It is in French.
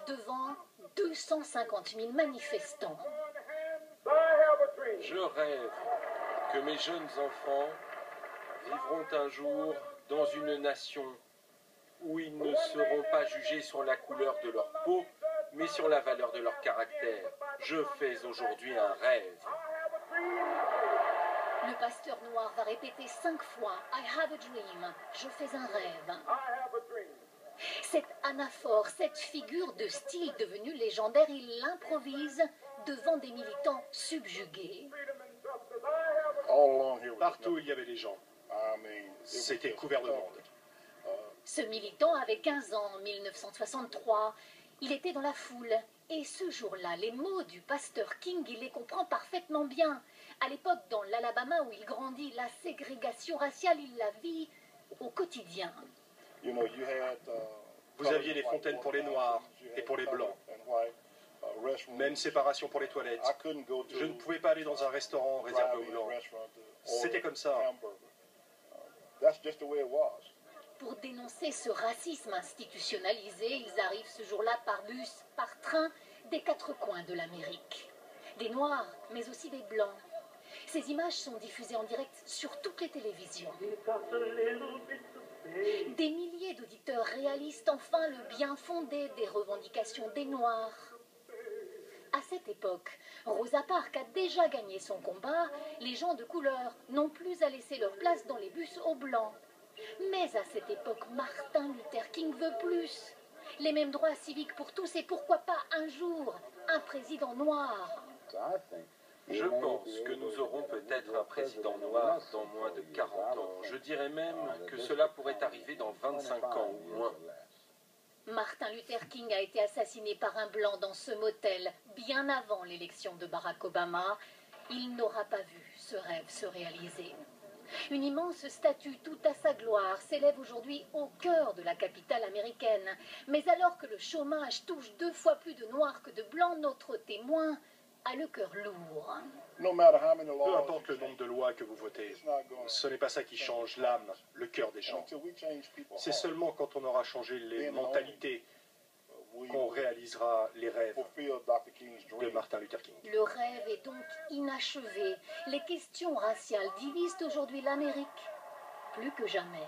devant 250 000 manifestants. Je rêve que mes jeunes enfants vivront un jour dans une nation où ils ne seront pas jugés sur la couleur de leur peau, mais sur la valeur de leur caractère. Je fais aujourd'hui un rêve. Le pasteur noir va répéter 5 fois « I have a dream », je fais un rêve. Cette anaphore, cette figure de style devenue légendaire, il l'improvise devant des militants subjugués. Partout il y avait des gens. C'était couvert de monde. Ce militant avait 15 ans en 1963. Il était dans la foule. Et ce jour-là, les mots du pasteur King, il les comprend parfaitement bien. À l'époque, dans l'Alabama où il grandit, la ségrégation raciale, il la vit au quotidien. Vous aviez des fontaines pour les noirs et pour les blancs. Même séparation pour les toilettes. Je ne pouvais pas aller dans un restaurant réservé aux blancs. C'était comme ça. Pour dénoncer ce racisme institutionnalisé, ils arrivent ce jour-là par bus, par train, des 4 coins de l'Amérique. Des Noirs, mais aussi des Blancs. Ces images sont diffusées en direct sur toutes les télévisions. Des milliers d'auditeurs réalisent enfin le bien fondé des revendications des Noirs. À cette époque, Rosa Parks a déjà gagné son combat. Les gens de couleur n'ont plus à laisser leur place dans les bus aux Blancs. Mais à cette époque, Martin Luther King veut plus. Les mêmes droits civiques pour tous et pourquoi pas un jour un président noir. Je pense que nous aurons peut-être un président noir dans moins de 40 ans. Je dirais même que cela pourrait arriver dans 25 ans ou moins. Martin Luther King a été assassiné par un blanc dans ce motel bien avant l'élection de Barack Obama. Il n'aura pas vu ce rêve se réaliser. Une immense statue tout à sa gloire s'élève aujourd'hui au cœur de la capitale américaine. Mais alors que le chômage touche 2 fois plus de noirs que de blancs, notre témoin a le cœur lourd. Peu importe le nombre de lois que vous votez, ce n'est pas ça qui change l'âme, le cœur des gens. C'est seulement quand on aura changé les mentalités qu'on réalisera les rêves de Martin Luther King. Le rêve est donc inachevé. Les questions raciales divisent aujourd'hui l'Amérique plus que jamais.